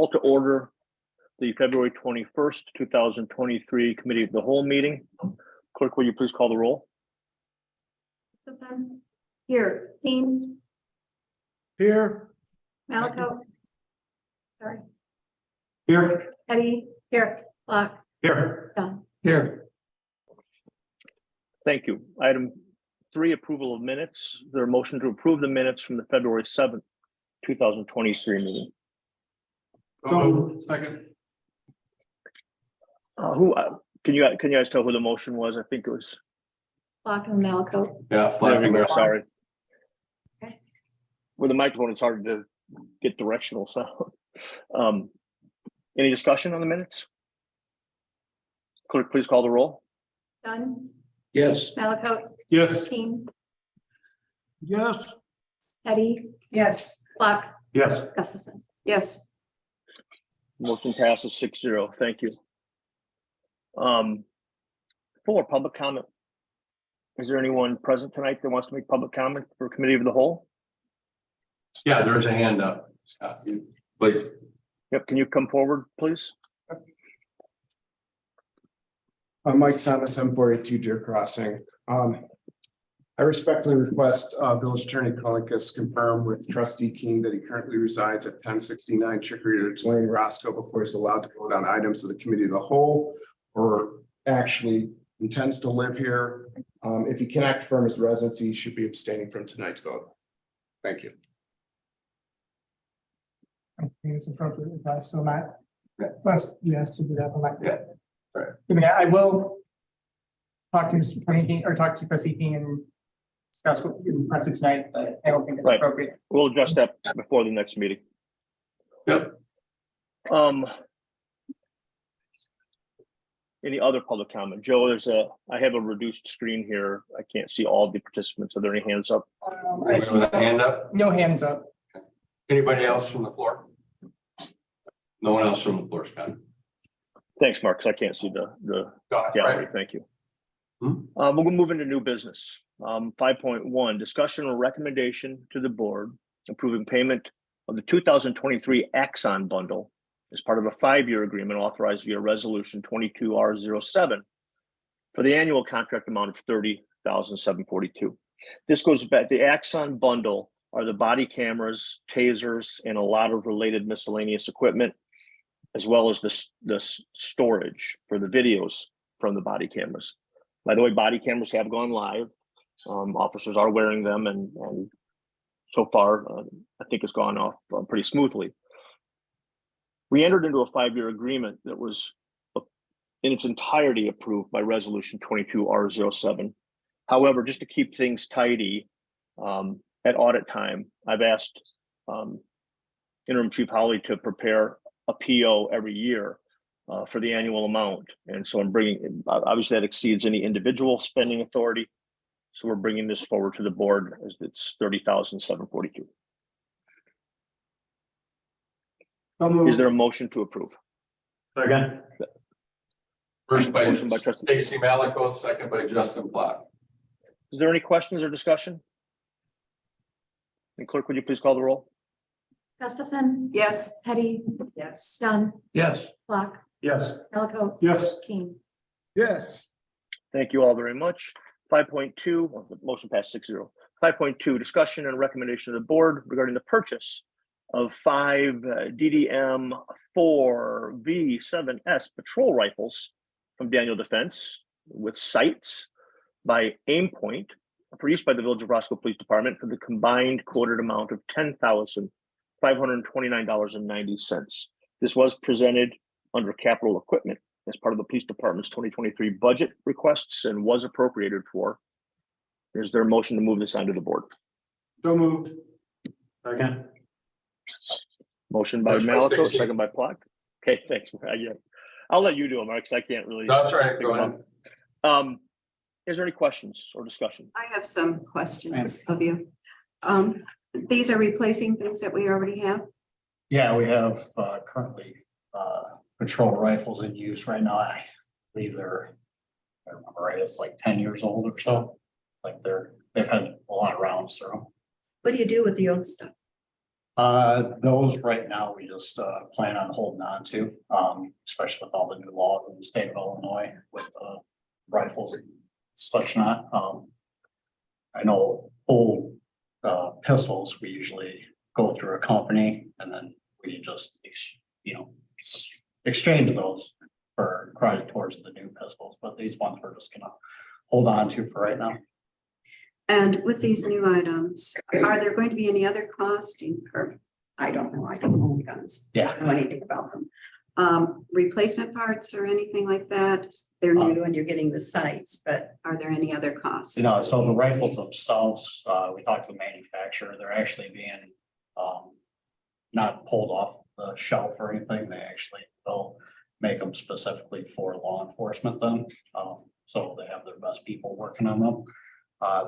call to order the February 21st, 2023 Committee of the Whole meeting. Clerk, will you please call the roll? Simpson. Here. Dean. Here. Malco. Sorry. Here. Eddie. Here. Block. Here. Done. Here. Thank you. Item 3, approval of minutes. Is there a motion to approve the minutes from the February 7th, 2023 meeting? Second. Can you guys tell who the motion was? I think it was. Block and Malco. Yeah. There we go. Sorry. Okay. With the microphone, it's hard to get directional sound. Any discussion on the minutes? Clerk, please call the roll. Done. Yes. Malco. Yes. Dean. Yes. Eddie. Yes. Block. Yes. Gustafson. Yes. Motion passes 6-0. Thank you. 4, public comment. Is there anyone present tonight that wants to make public comment for Committee of the Whole? Yeah, there's a hand up. Please. Yep, can you come forward, please? I'm Mike Samus, M482 Deer Crossing. I respectfully request Village Attorney Colicus confirm with Trustee King that he currently resides at 1069 Chicory Ridge Lane, Roscoe, before he's allowed to vote on items of the Committee of the Whole, or actually intends to live here. If he cannot confirm his residency, he should be abstaining from tonight's vote. Thank you. I think it's appropriate with us, so Matt, first you asked to do that, but Yeah. Right. I mean, I will talk to Mr. King or talk to Trustee King and discuss what you requested tonight, but I don't think it's Right. appropriate. We'll address that before the next meeting. Yep. Any other public comment? Joe, I have a reduced screen here. I can't see all the participants. Are there any hands up? I see With a hand up. no hands up. Anybody else from the floor? No one else from the floor, Scott. Thanks, Mark, because I can't see the gallery. Thank you. We'll move into new business. 5.1, discussion or recommendation to the board approving payment of the 2023 Axon bundle as part of a 5-year agreement authorized via resolution 22R07 for the annual contract amount of $30,742. This goes back. The Axon bundle are the body cameras, tasers, and a lot of related miscellaneous equipment, as well as the storage for the videos from the body cameras. By the way, body cameras have gone live. Officers are wearing them, and so far, I think it's gone off pretty smoothly. We entered into a 5-year agreement that was in its entirety approved by resolution 22R07. However, just to keep things tidy, at audit time, I've asked Interim Chief Howley to prepare a PO every year for the annual amount. And so I'm bringing, obviously that exceeds any individual spending authority. So we're bringing this forward to the board as it's $30,742. Is there a motion to approve? Second. First by Motion by Trustee. Stacy Malako, second by Justin Block. Is there any questions or discussion? And clerk, would you please call the roll? Gustafson. Yes. Eddie. Yes. Done. Yes. Block. Yes. Malco. Yes. King. Yes. Thank you all very much. 5.2, well, the motion passed 6-0. 5.2, discussion and recommendation of the board regarding the purchase of 5 DDM 4V7S patrol rifles from Daniel Defense with sights by Aimpoint for use by the Village of Roscoe Police Department for the combined quoted amount of $10,529.90. This was presented under capital equipment as part of the police department's 2023 budget requests and was appropriated for. Is there a motion to move this onto the board? So moved. Second. Motion by First by Malako, Stacy. second by Block. Okay, thanks. Yeah. I'll let you do it, Mark, because I can't really. That's right. Go ahead. Is there any questions or discussion? I have some questions of you. These are replacing things that we already have. Yeah, we have currently patrol rifles in use right now. I believe they're, if I remember right, it's like 10 years old or so. Like they've had a lot of rounds through them. What do you do with the old stuff? Those right now, we just plan on holding on to, especially with all the new laws in the state of Illinois with rifles and such not. I know old pistols, we usually go through a company and then we just, exchange those for credit towards the new pistols, but these ones we're just gonna hold on to for right now. And with these new items, are there going to be any other costs incurred? I don't own guns. Yeah. I don't know anything about them. Replacement parts or anything like that? They're new and you're getting the sights, but are there any other costs? So the rifles themselves, we talked to the manufacturer, they're actually being not pulled off the shelf or anything. They actually will make them specifically for law enforcement then. So they have their best people working on them.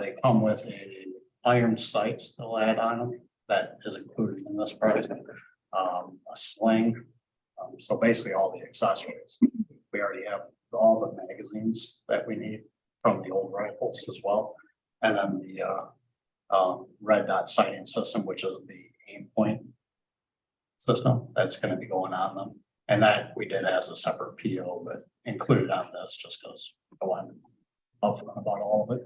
They come with a iron sights they'll add on them that is included in this price. A sling. So basically all the accessories. We already have all the magazines that we need from the old rifles as well. And then the red dot sighting system, which is the aim point system that's going to be going on them. And that we did as a separate PO, but included on this just because I wanted upfront about all of it.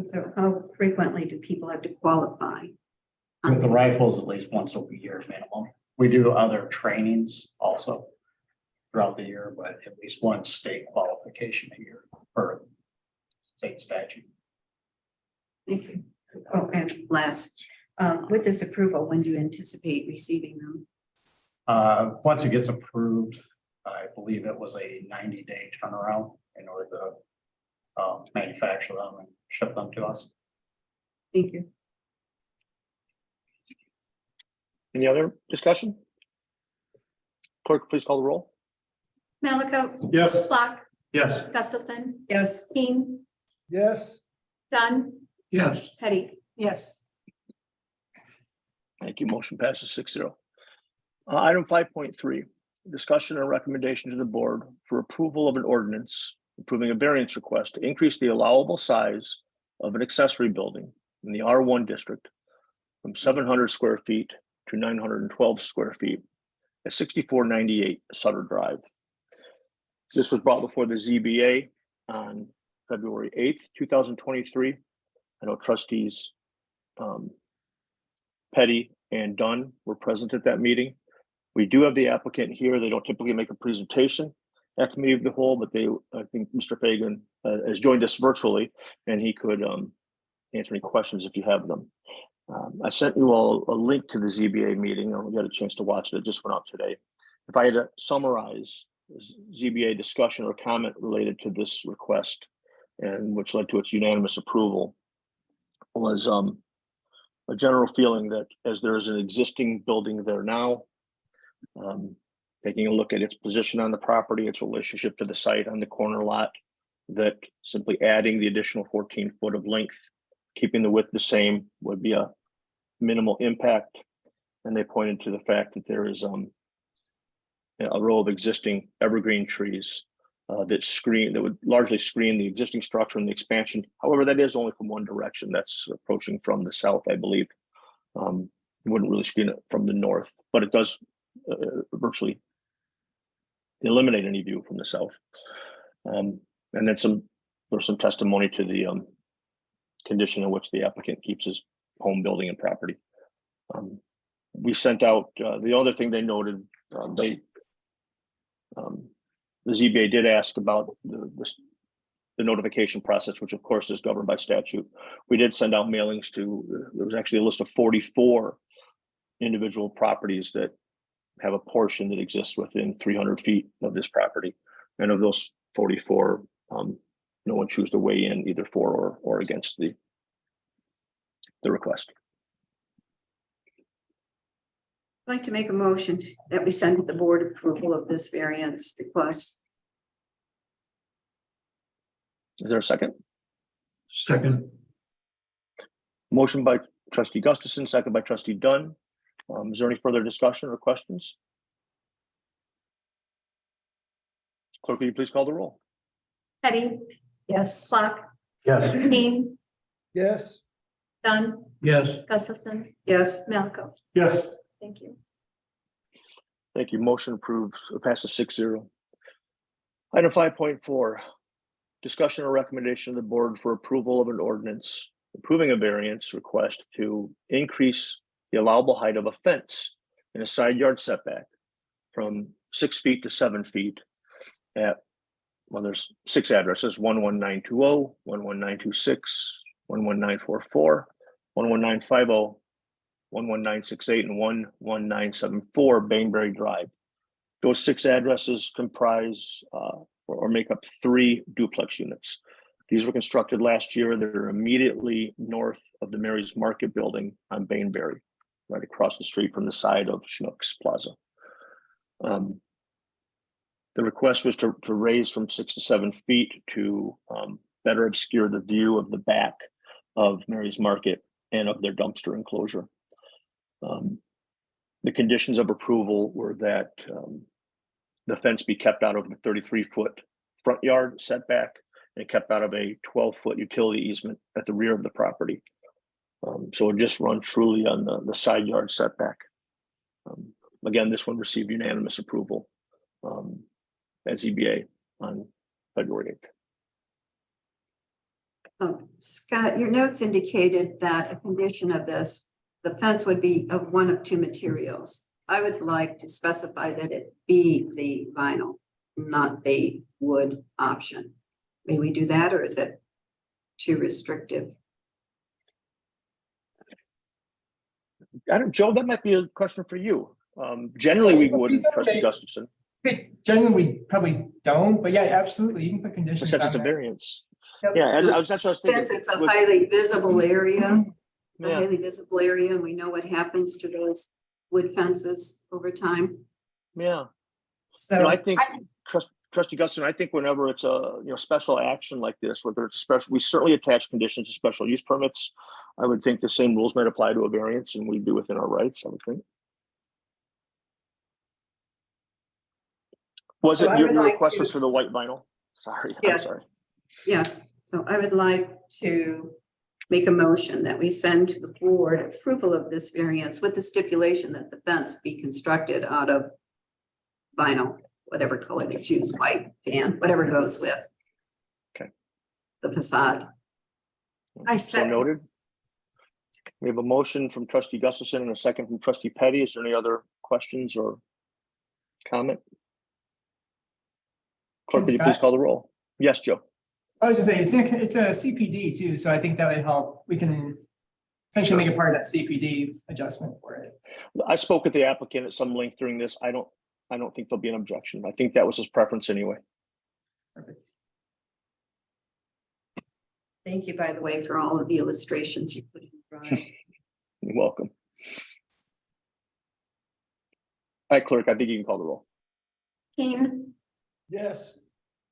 So how frequently do people have to qualify? With the rifles, at least once a year minimum. We do other trainings also throughout the year, but at least one state qualification a year per state statute. Thank you. Oh, and last, with this approval, when do you anticipate receiving them? Once it gets approved, I believe it was a 90-day turnaround in order to manufacture them and ship them to us. Thank you. Any other discussion? Clerk, please call the roll. Malaco. Yes. Block. Yes. Gustafson. Yes. King. Yes. Dunn. Yes. Petty. Yes. Thank you. Motion passes 6-0. Item 5.3, discussion and recommendation to the board for approval of an ordinance approving a variance request to increase the allowable size of an accessory building in the R1 district from 700 square feet to 912 square feet at 6498 Sutter Drive. This was brought before the ZBA on February 8th, 2023. I know trustees Petty and Dunn were present at that meeting. We do have the applicant here. They don't typically make a presentation at committee of the whole, but I think Mr. Fagan has joined us virtually and he could answer any questions if you have them. I sent you all a link to the ZBA meeting. We got a chance to watch it. It just went out today. If I had to summarize ZBA discussion or comment related to this request, and which led to its unanimous approval, was a general feeling that as there is an existing building there now, taking a look at its position on the property, its relationship to the site on the corner lot, that simply adding the additional 14 foot of length, keeping the width the same, would be a minimal impact. And they pointed to the fact that there is a row of existing evergreen trees that would largely screen the existing structure and the expansion. However, that is only from one direction. That's approaching from the south, I believe. Wouldn't really screen it from the north, but it does virtually eliminate any view from the south. And then there's some testimony to the condition in which the applicant keeps his home, building, and property. We sent out the other thing they noted. The ZBA did ask about the notification process, which of course is governed by statute. We did send out mailings to. There was actually a list of 44 individual properties that have a portion that exists within 300 feet of this property, and of those 44, no one chose to weigh in either for or against the request. I'd like to make a motion that we send the board approval of this variance request. Is there a second? Second. Motion by trustee Gustafson, second by trustee Dunn. Is there any further discussion or questions? Clerk, will you please call the roll? Petty. Yes. Block. Yes. King. Yes. Dunn. Yes. Gustafson, Yes. Malcolm. Yes. Thank you. Thank you. Motion approved, passes 6-0. Item 5.4, discussion or recommendation of the board for approval of an ordinance approving a variance request to increase the allowable height of a fence in a side yard setback from 6 feet to 7 feet at, well, there's 6 addresses: 11920, 11926, 11944, 11950, 11968, and 11974 Bainbury Drive. Those 6 addresses comprise or make up 3 duplex units. These were constructed last year. They're immediately north of the Mary's Market building on Bainbury, right across the street from the side of Schnucks Plaza. The request was to raise from 6 to 7 feet to better obscure the view of the back of Mary's Market and of their dumpster enclosure. The conditions of approval were that the fence be kept out of the 33-foot front yard setback and kept out of a 12-foot utility easement at the rear of the property. So it just run truly on the side yard setback. Again, this one received unanimous approval at ZBA on February 8th. Scott, your notes indicated that a condition of this, the fence would be of one of 2 materials. I would like to specify that it be the vinyl, not the wood option. May we do that, or is it too restrictive? Joe, that might be a question for you. Generally, we would, Trustee Gustafson, Generally, we probably don't, but yeah, absolutely, you can put conditions since on it's a there. variance. Yep. Yeah, that's what I was thinking. Since it's a highly visible area, it's a Yeah. highly visible area, and we know what happens to those wood fences over time. Yeah. So I think, Trustee Guston, I think whenever it's a special action like this, whether it's a special, we certainly attach conditions to special use permits. I would think the same rules might apply to a variance, and we'd be within our rights, I would think. Was So it I your would like request to- was for the white vinyl? Sorry, I'm Yes. sorry. Yes, so I would like to make a motion that we send to the board approval of this variance with the stipulation that the fence be constructed out of vinyl, whatever color they choose, white, tan, whatever goes with. Okay. The facade. I So second. noted. We have a motion from Trustee Gustafson and a second from Trustee Petty. Is there any other questions or comment? Clerk, could you please Scott? call the roll? Yes, Joe. I was just saying, it's a CPD too, so I think that would help. We can essentially make it part of that CPD adjustment for it. I spoke with the applicant at some length during this. I don't think there'll be an objection. I think that was his preference anyway. Perfect. Thank you, by the way, for all of the illustrations you put in the drawing. You're welcome. All right, clerk, I think you can call the roll. Keen, Yes.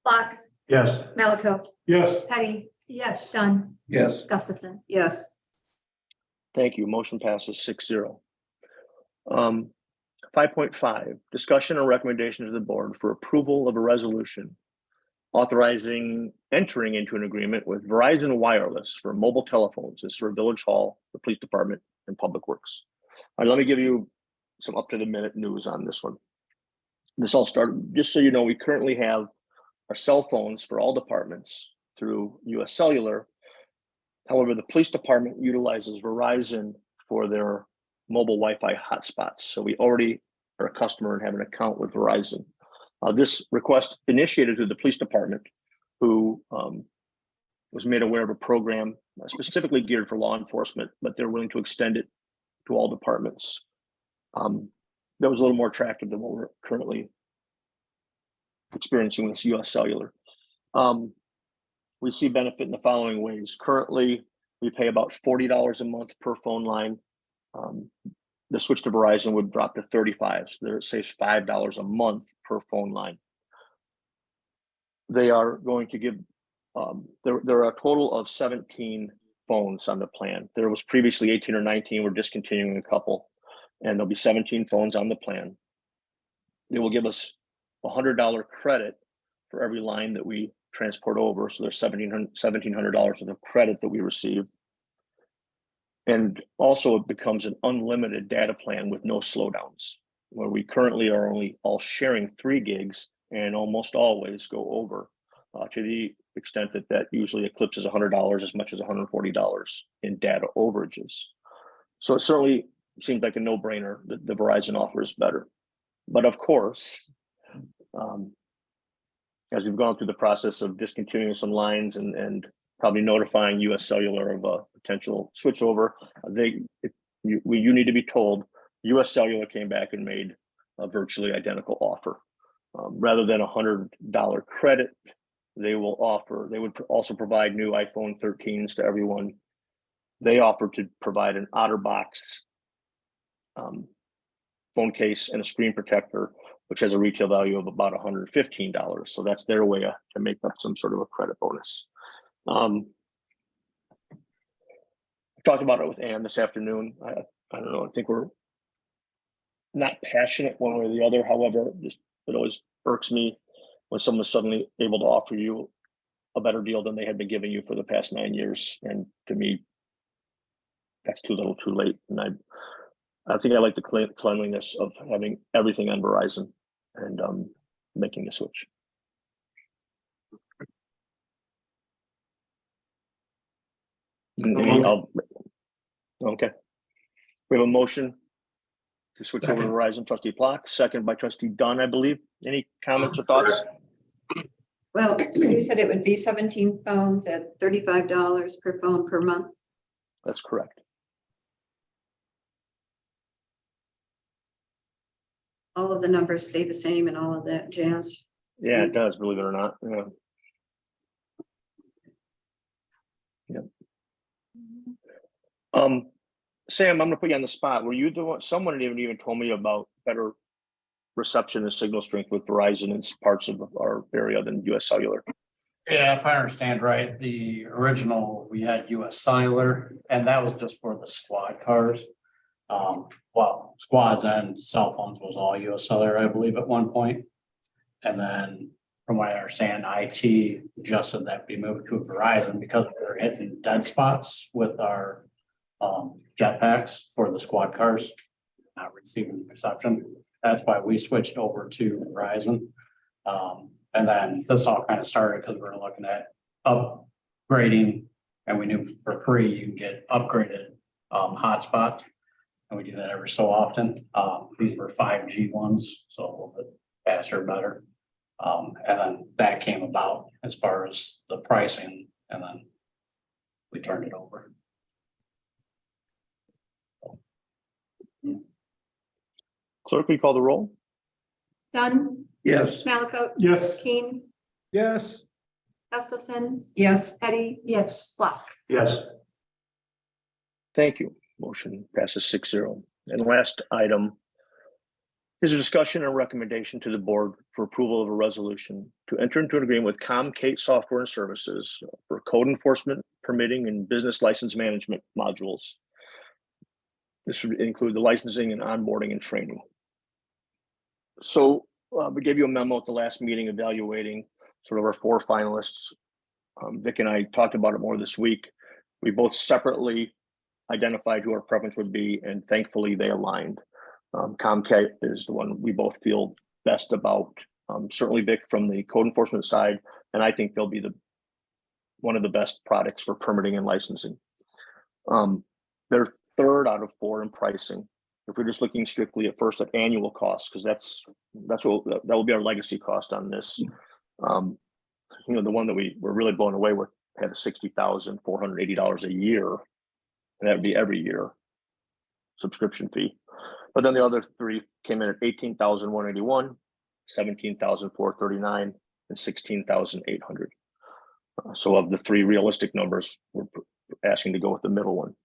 Fox, Yes. Malcolm, Yes. Petty. Yes. Dunn, Yes. Gustafson. Yes, Thank you. Motion passes 6-0. 5.5, discussion and recommendation to the board for approval of a resolution authorizing entering into an agreement with Verizon Wireless for mobile telephones. This is for Village Hall, the Police Department, and Public Works. All right, let me give you some up-to-the-minute news on this one. This all started, just so you know, we currently have our cell phones for all departments through US Cellular. However, the police department utilizes Verizon for their mobile Wi-Fi hotspots. So we already are a customer and have an account with Verizon. This request initiated through the police department, who was made aware of a program specifically geared for law enforcement, but they're willing to extend it to all departments. That was a little more attractive than what we're currently experiencing with US Cellular. We see benefit in the following ways. Currently, we pay about $40 a month per phone line. The switch to Verizon would drop to $35, so there it saves $5 a month per phone line. They are going to give, there are a total of 17 phones on the plan. There was previously 18 or 19, we're discontinuing a couple, and there'll be 17 phones on the plan. They will give us $100 credit for every line that we transport over, so there's $1,700 worth of credit that we receive. And also it becomes an unlimited data plan with no slowdowns, where we currently are only all sharing 3 gigs and almost always go over to the extent that that usually eclipses $100 as much as $140 in data overages. So it certainly seems like a no-brainer that the Verizon offer is better. But of course, as we've gone through the process of discontinuing some lines and probably notifying US Cellular of a potential switchover, you need to be told US Cellular came back and made a virtually identical offer. Rather than $100 credit, they would also provide new iPhone 13s to everyone. They offer to provide an OtterBox phone case and a screen protector, which has a retail value of about $115. So that's their way to make up some sort of a credit bonus. I talked about it with Ann this afternoon. I don't know. I think we're not passionate one way or the other. However, it always irks me when someone's suddenly able to offer you a better deal than they had been giving you for the past 9 years. And to me, that's too little, too late. And I think I like the cleanliness of having everything on Verizon and making the switch. Okay. We have a motion to switch over to Second. Verizon. Trustee Block, second by Trustee Dunn, I believe. Any comments or thoughts? Well, so you said it would be 17 phones at $35 per phone per month. That's correct. All of the numbers stay the same and all of that jazz. Yeah, it does, believe it or not. Yeah. Sam, I'm gonna put you on the spot. Were you the one, someone had even told me about better reception and signal strength with Verizon in parts of our area than US Cellular? Yeah, if I understand right, the original, we had US Cellular, and that was just for the squad cars. Well, squads and cell phones was all US Cellular, I believe, at one point. And then from what I understand, IT adjusted that we moved to Verizon because we were hitting dead spots with our jetpacks for the squad cars, not receiving reception. That's why we switched over to Verizon. And then this all kind of started because we were looking at upgrading, and we knew for free you can get upgraded hotspots. And we do that every so often. These were 5G ones, so a little bit faster, better. And then that came about as far as the pricing, and then we turned it over. Clerk, will you call the roll? Dunn, Yes. Malaco, Yes. Keen, Yes. Gustafson, Yes, Petty, yes, Block. Yes. Thank you. Motion passes 6-0. And last item is a discussion and recommendation to the board for approval of a resolution to enter into an agreement with Comcate Software and Services for code enforcement, permitting, and business license management modules. This would include the licensing and onboarding and training. So we gave you a memo at the last meeting evaluating sort of our 4 finalists. Vic and I talked about it more this week. We both separately identified who our preference would be, and thankfully they aligned. Comcate is the one we both feel best about. Certainly Vic from the code enforcement side, and I think they'll be one of the best products for permitting and licensing. They're 3rd out of 4 in pricing. If we're just looking strictly at first at annual costs, because that will be our legacy cost on this. The one that we were really blown away with had $60,480 a year. And that would be every year subscription fee. But then the other 3 came in at $18,181, $17,439, and $16,800. So of the 3 realistic numbers, we're asking to go with the middle one.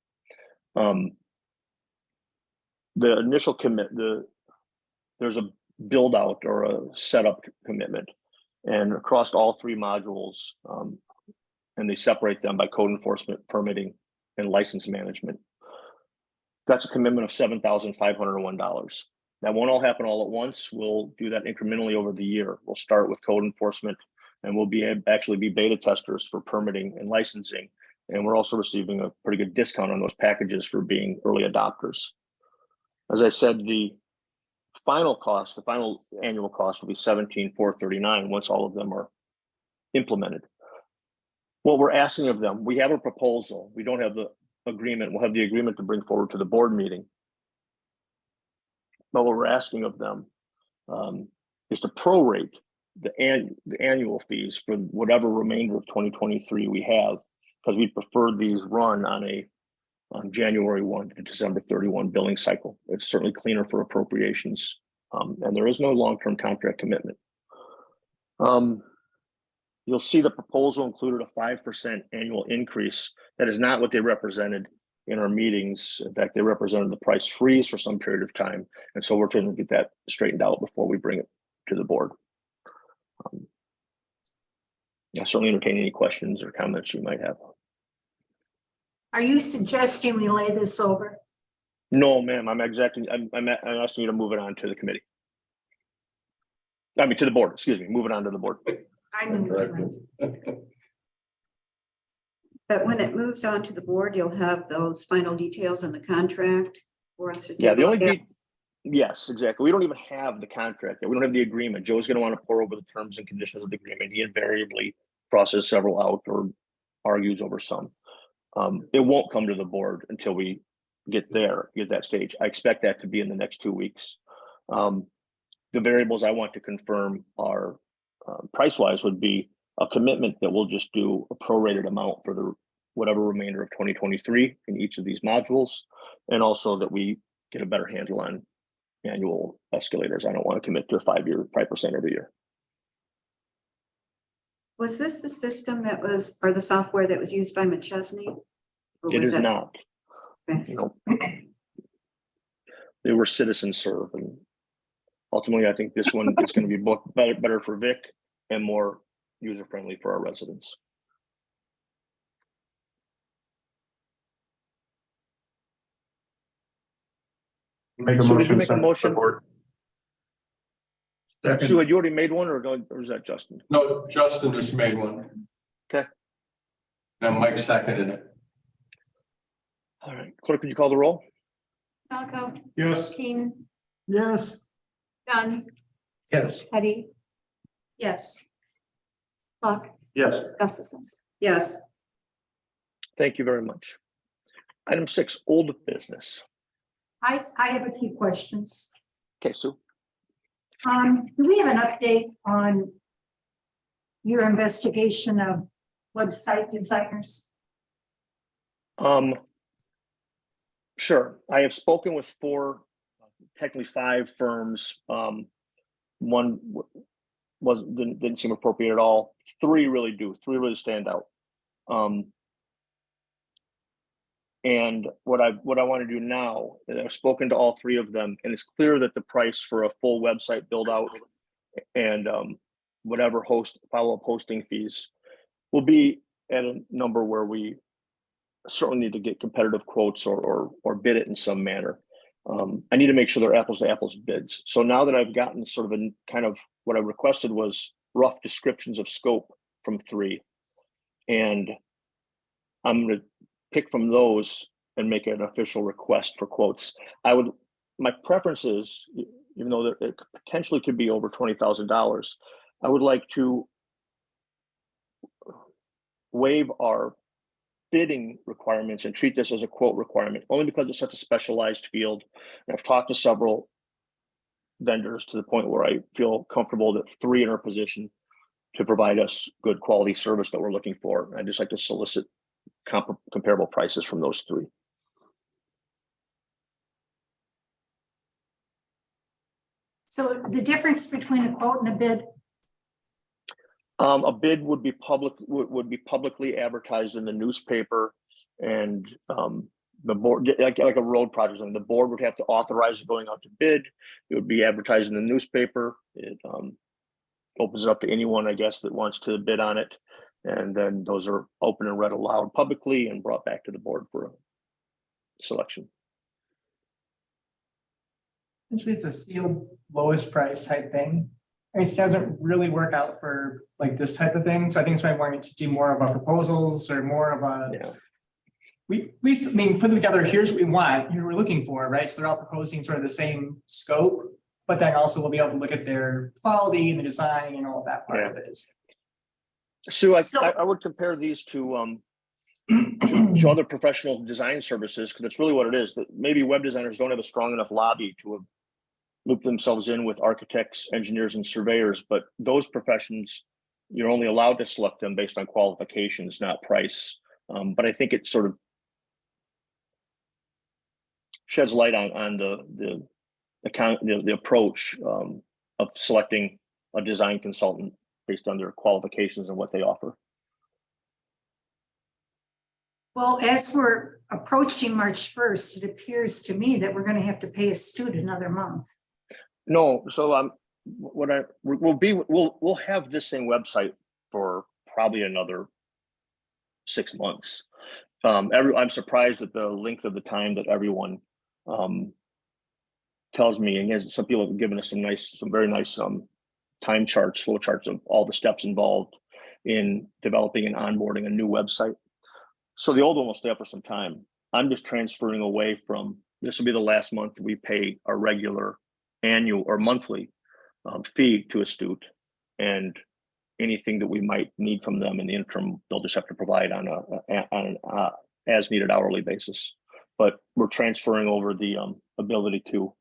The initial there's a build out or a setup commitment, and across all 3 modules, and they separate them by code enforcement, permitting, and license management. That's a commitment of $7,501. That won't all happen all at once. We'll do that incrementally over the year. We'll start with code enforcement, and we'll actually be beta testers for permitting and licensing And we're also receiving a pretty good discount on those packages for being early adopters. As I said, the final annual cost will be $17,439 once all of them are implemented. What we're asking of them, we have a proposal. We don't have the agreement. We'll have the agreement to bring forward to the board meeting. But what we're asking of them is to prorate the annual fees for whatever remainder of 2023 we have, because we prefer these run on January 1 to December 31 billing cycle. It's certainly cleaner for appropriations, and there is no long-term contract commitment. You'll see the proposal included a 5% annual increase. That is not what they represented in our meetings. In fact, they represented the price freeze for some period of time. And so we're trying to get that straightened out before we bring it to the board. I certainly entertain any questions or comments you might have. Are you suggesting we lay this over? No, ma'am, I'm asking you to move it on to the committee. I mean, to the board, excuse me, move it on to the board. But when it moves on to the board, you'll have those final details in the contract for us to. Yeah, the only yes, exactly. We don't even have the contract yet. We don't have the agreement. Joe's going to want to pour over the terms and conditions of the agreement. He invariably crosses several out or argues over some. It won't come to the board until we get that stage. I expect that to be in the next 2 weeks. The variables I want to confirm are price-wise would be a commitment that we'll just do a prorated amount for the whatever remainder of 2023 in each of these modules, and also that we get a better handle on annual escalators. I don't want to commit to a 5% every year. Was this the system that was, or the software that was used by McChesney? It is not. Okay. You know, they were Citizen Serve, and ultimately, I think this one is going to be better for Vic and more user-friendly for our residents. Make a So did motion. you make a motion? Second. Sue, had you already made one, or is that Justin? No, Justin just made one. Okay. And Mike seconded it. All right, clerk, could you call the roll? Roscoe, Yes. King, Yes. Dunn, Yes. Hetty. Yes. Flock, Yes. Gustafson. Yes, Thank you very much. Item 6, old business. I have a few questions. Okay, Sue. Do we have an update on your investigation of website designers? Sure. I have spoken with 4, technically 5 firms. One didn't seem appropriate at all. 3 really do. 3 really stand out. And what I want to do now, and I've spoken to all 3 of them, and it's clear that the price for a full website build out and whatever follow-up hosting fees will be at a number where we certainly need to get competitive quotes or bid it in some manner. I need to make sure they're apples to apples bids. So now that I've gotten sort of a kind of what I requested was rough descriptions of scope from 3, and I'm going to pick from those and make an official request for quotes. My preference is, even though it potentially could be over $20,000, I would like to waive our bidding requirements and treat this as a quote requirement, only because it's such a specialized field. And I've talked to several vendors to the point where I feel comfortable that 3 are in a position to provide us good quality service that we're looking for. I'd just like to solicit comparable prices from those 3. So the difference between a quote and a bid, A bid would be publicly advertised in the newspaper, and the board, like a road project, and the board would have to authorize it going out to bid. It would be advertised in the newspaper. It opens it up to anyone, I guess, that wants to bid on it, and then those are open and read aloud publicly and brought back to the board for a selection. Essentially, it's a sealed lowest price type thing. It doesn't really work out for like this type of thing, so I think it's why I wanted to do more of a proposals or more of a. Yeah. We, at least, I mean, put them together, here's what we want, here we're looking for, right? So they're all proposing sort of the same scope. But then also we'll be able to look at their quality and the design and all of that part of it is. Sue, So- I would compare these to other professional design services, because it's really what it is. But maybe web designers don't have a strong enough lobby to loop themselves in with architects, engineers, and surveyors. But those professions, you're only allowed to select them based on qualifications, not price. But I think it sort of sheds light on the approach of selecting a design consultant based on their qualifications and what they offer. Well, as we're approaching March 1st, it appears to me that we're going to have to pay a student another month. No, so we'll have this same website for probably another 6 months. I'm surprised at the length of the time that everyone tells me, and yes, some people have given us some very nice time charts, flow charts of all the steps involved in developing and onboarding a new website. So the old one will stay up for some time. I'm just transferring away from, this will be the last month we pay a regular annual or monthly fee to Astute, and anything that we might need from them in the interim, they'll just have to provide on an as needed hourly basis. But we're transferring over the ability to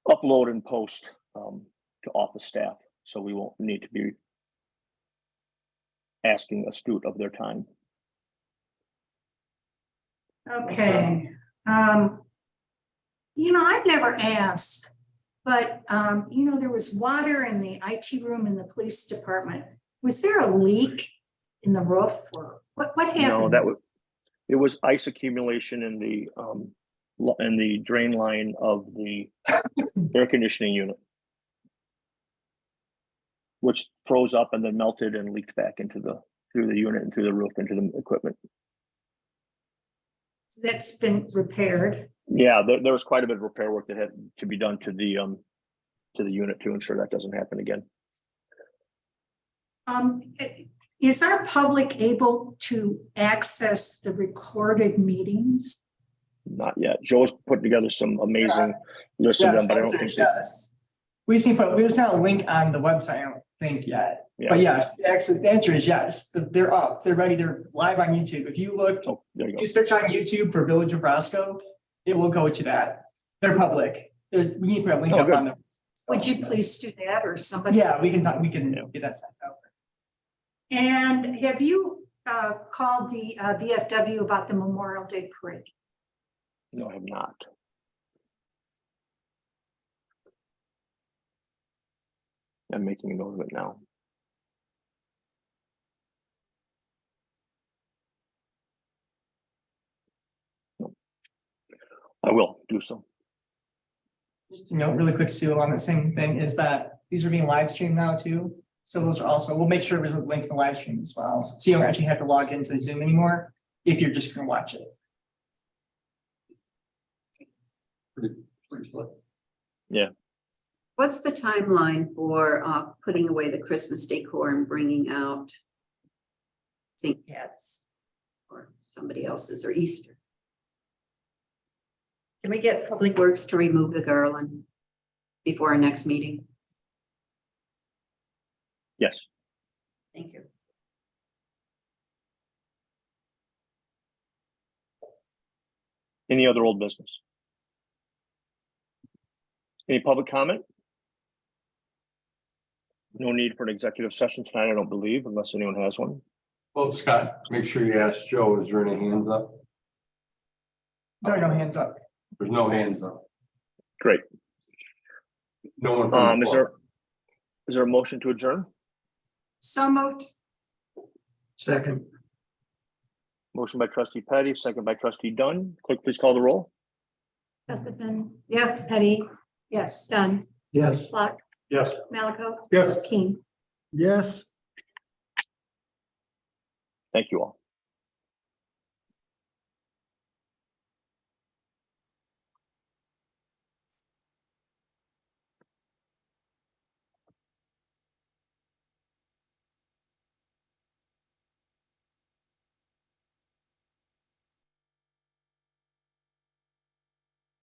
upload and post to office staff, so we won't need to be asking Astute of their time. Okay. I've never asked, but, there was water in the IT room in the police department. Was there a leak in the roof or what happened? No, it was ice accumulation in the drain line of the air conditioning unit, which froze up and then melted and leaked back through the unit and through the roof into the equipment. That's been repaired. Yeah, there was quite a bit of repair work that had to be done to the unit to ensure that doesn't happen again. Is our public able to access the recorded meetings? Not yet. Joe's put together some amazing lists of them, but I don't think Yes. We just have a link on the website, I don't think yet. Yeah. But yes, actually, the answer is yes. They're up, they're ready, they're live on YouTube. If you look, Oh, there you go. you search on YouTube for Village of Roscoe, it will go to that. They're public. We need to put a link Oh, up good. on the. Would you please do that or somebody? Yeah, we can get that sent out. And have you called the VFW about the Memorial Day parade? No, I have not. I'm making a note of it now. No. I will do so. Just to note really quick too on the same thing is that these are being live streamed now too. So those are also, we'll make sure there's a link to the live stream as well. So you don't actually have to log into the Zoom anymore if you're just gonna watch it. Pretty slick. What's the timeline for putting away the Christmas decor and bringing out St. Pat's or somebody else's or Easter? Can we get Public Works to remove the garland before our next meeting? Yes. Thank you. Any other old business? Any public comment? No need for an executive session tonight, I don't believe, unless anyone has one. Well, Scott, make sure you ask Joe, is there any hands up? There are no hands up. There's no hands up. Great. No one from the floor. Is there a motion to adjourn? So moved. Second. Motion by trustee Petty, second by trustee Dunn. Clerk, please call the roll. Gustafson, Yes. Petty, Yes. Dunn, Yes. Flock, Yes. Malaco, Yes. King. Yes. Thank you all.